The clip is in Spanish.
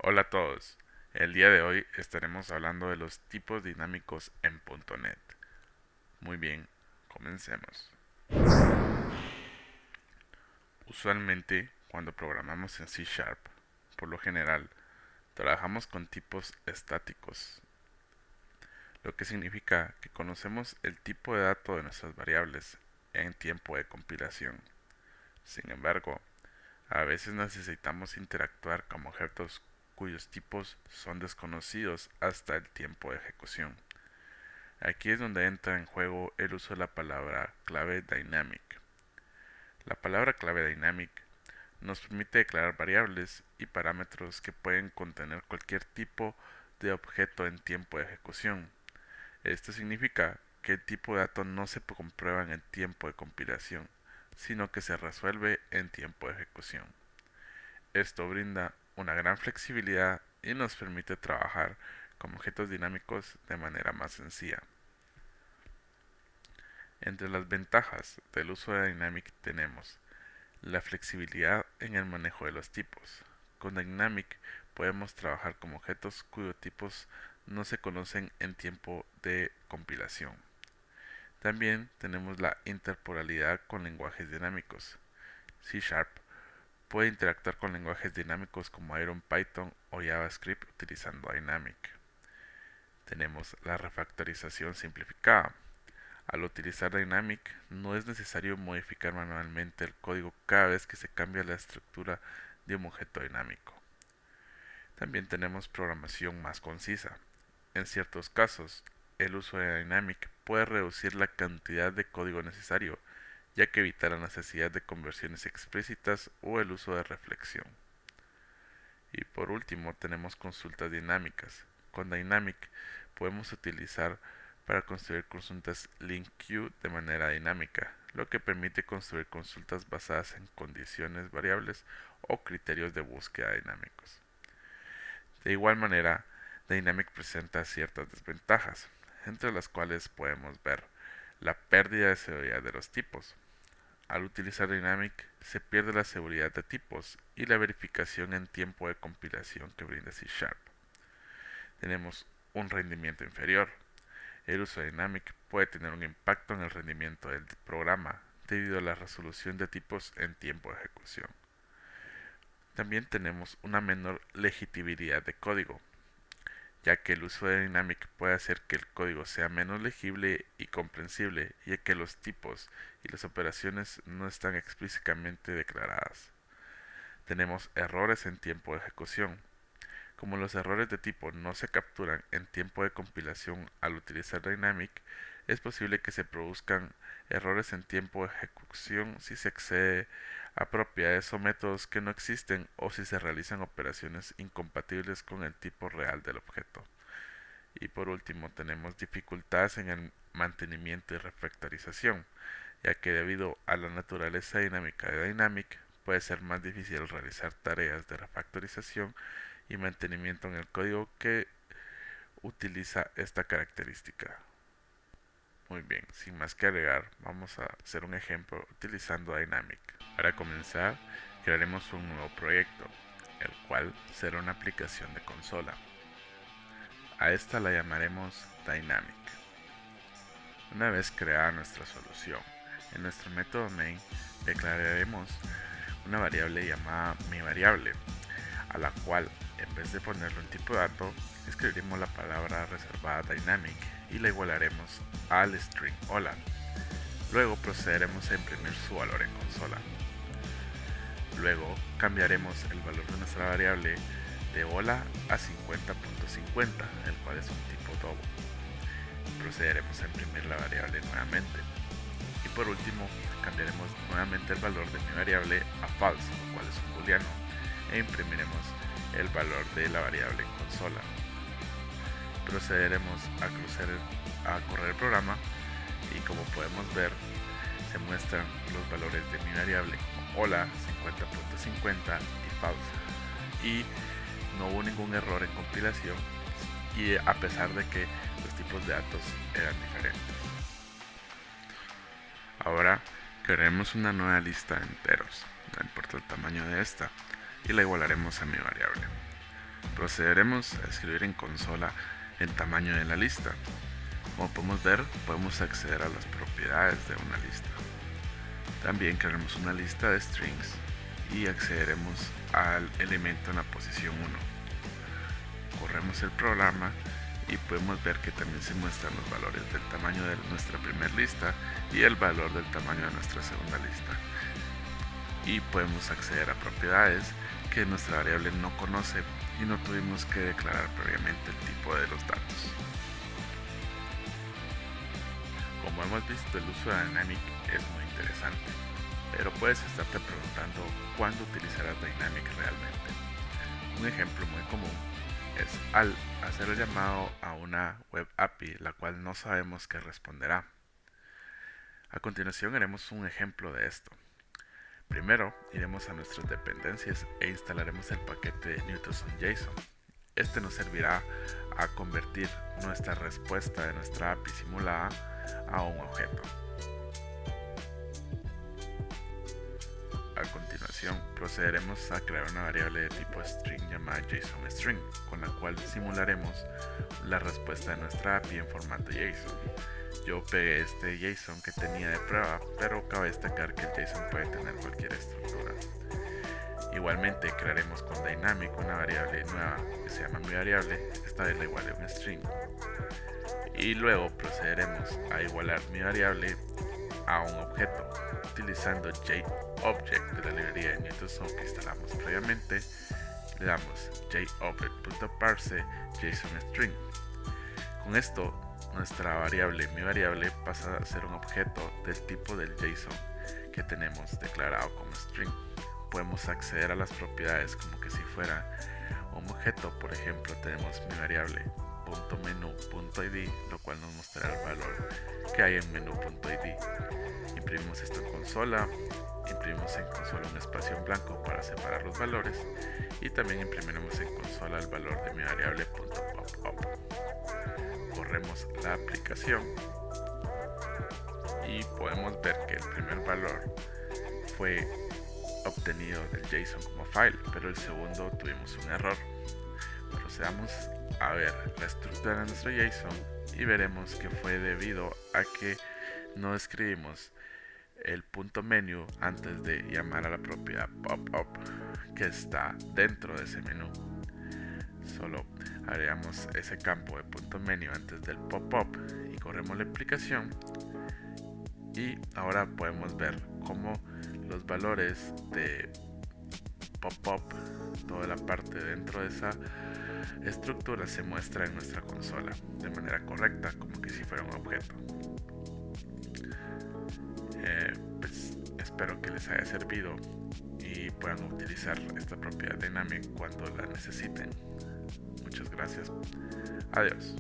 Hola a todos. El día de hoy estaremos hablando de los tipos dinámicos en .NET. Muy bien, comencemos. Usualmente, cuando programamos en C Sharp, por lo general, trabajamos con tipos estáticos, lo que significa que conocemos el tipo de dato de nuestras variables en tiempo de compilación. Sin embargo, a veces necesitamos interactuar con objetos cuyos tipos son desconocidos hasta el tiempo de ejecución. Aquí es donde entra en juego el uso de la palabra clave dynamic. La palabra clave dynamic nos permite declarar variables y parámetros que pueden contener cualquier tipo de objeto en tiempo de ejecución. Esto significa que el tipo de dato no se comprueba en el tiempo de compilación, sino que se resuelve en tiempo de ejecución. Esto brinda una gran flexibilidad y nos permite trabajar con objetos dinámicos de manera más sencilla. Entre las ventajas del uso de Dynamic tenemos la flexibilidad en el manejo de los tipos. Con Dynamic podemos trabajar con objetos cuyos tipos no se conocen en tiempo de compilación. También tenemos la interpolabilidad con lenguajes dinámicos. C Sharp puede interactuar con lenguajes dinámicos como IronPython o JavaScript utilizando Dynamic. Tenemos la refactorización simplificada. Al utilizar Dynamic, no es necesario modificar manualmente el código cada vez que se cambia la estructura de un objeto dinámico. También tenemos programación más concisa. En ciertos casos, el uso de Dynamic puede reducir la cantidad de código necesario, ya que evita la necesidad de conversiones explícitas o el uso de reflexión. Y por último, tenemos consultas dinámicas. Con Dynamic podemos utilizar para construir consultas link queue de manera dinámica, lo que permite construir consultas basadas en condiciones variables o criterios de búsqueda dinámicos. De igual manera, Dynamic presenta ciertas desventajas, entre las cuales podemos ver la pérdida de seguridad de los tipos. Al utilizar Dynamic se pierde la seguridad de tipos y la verificación en tiempo de compilación que brinda C Sharp. Tenemos un rendimiento inferior. El uso de Dynamic puede tener un impacto en el rendimiento del programa debido a la resolución de tipos en tiempo de ejecución. También tenemos una menor legibilidad de código, ya que el uso de Dynamic puede hacer que el código sea menos legible y comprensible, ya que los tipos y las operaciones no están explícitamente declaradas. Tenemos errores en tiempo de ejecución. Como los errores de tipo no se capturan en tiempo de compilación al utilizar Dynamic, es posible que se produzcan errores en tiempo de ejecución si se accede a propiedades o métodos que no existen o si se realizan operaciones incompatibles con el tipo real del objeto. Y por último tenemos dificultades en el mantenimiento y refactorización, ya que debido a la naturaleza dinámica de Dynamic puede ser más difícil realizar tareas de refactorización y mantenimiento en el código que utiliza esta característica. Muy bien, sin más que agregar, vamos a hacer un ejemplo utilizando Dynamic. Para comenzar, crearemos un nuevo proyecto, el cual será una aplicación de consola. A esta la llamaremos Dynamic. Una vez creada nuestra solución, en nuestro método main declararemos una variable llamada miVariable, a la cual, en vez de ponerle un tipo de dato, escribiremos la palabra reservada Dynamic y la igualaremos al string hola. Luego procederemos a imprimir su valor en consola. Luego cambiaremos el valor de nuestra variable de hola a 50.50, el cual es un tipo double. Procederemos a imprimir la variable nuevamente. Y por último, cambiaremos nuevamente el valor de mi variable a false, lo cual es un booleano, e imprimiremos el valor de la variable en consola. Procederemos a correr el programa y como podemos ver, se muestran los valores de mi variable como hola, 50.50 y false. Y no hubo ningún error en compilación y a pesar de que los tipos de datos eran diferentes. Ahora crearemos una nueva lista de enteros, no importa el tamaño de esta, y la igualaremos a mi variable. Procederemos a escribir en consola el tamaño de la lista. Como podemos ver, podemos acceder a las propiedades de una lista. También crearemos una lista de strings y accederemos al elemento en la posición 1. Corremos el programa y podemos ver que también se muestran los valores del tamaño de nuestra primera lista y el valor del tamaño de nuestra segunda lista. Y podemos acceder a propiedades que nuestra variable no conoce y no tuvimos que declarar previamente el tipo de los datos. Como hemos visto, el uso de Dynamic es muy interesante, pero puedes estarte preguntando cuándo utilizarás Dynamic realmente. Un ejemplo muy común es al hacer el llamado a una web API, la cual no sabemos qué responderá. A continuación haremos un ejemplo de esto. Primero iremos a nuestras dependencias e instalaremos el paquete de Newton.json. Este nos servirá a convertir nuestra respuesta de nuestra API simulada a un objeto. A continuación procederemos a crear una variable de tipo string llamada JSON_string, con la cual simularemos la respuesta de nuestra API en formato JSON. Yo pegué este JSON que tenía de prueba, pero cabe destacar que el JSON puede tener cualquier estructura. Igualmente crearemos con Dynamic una variable nueva que se llama miVariable, esta vez la igual a un string. Y luego procederemos a igualar mi variable a un objeto utilizando JObject de la librería de Newton que instalamos previamente. Le damos JObject.parse JSON_string. Con esto nuestra variable miVariable pasa a ser un objeto del tipo del JSON que tenemos declarado como string. Podemos acceder a las propiedades como que si fuera un objeto. Por ejemplo, tenemos miVariable.menu.id, lo cual nos mostrará el valor que hay en menu.id. Imprimimos esto en consola, imprimimos en consola un espacio en blanco para separar los valores y también imprimiremos en consola el valor de miVariable.popup. Corremos la aplicación y podemos ver que el primer valor fue obtenido del JSON como file, pero el segundo tuvimos un error. Procedamos a ver la estructura de nuestro JSON y veremos que fue debido a que no escribimos el punto menu antes de llamar a la propiedad popup que está dentro de ese menú. Solo agregamos ese campo de punto menu antes del popup y corremos la aplicación, y ahora podemos ver cómo los valores de popup, toda la parte dentro de esa estructura, se muestra en nuestra consola de manera correcta, como que si fuera un objeto. Pues espero que les haya servido y puedan utilizar esta propiedad Dynamic cuando la necesiten. Muchas gracias. Adiós.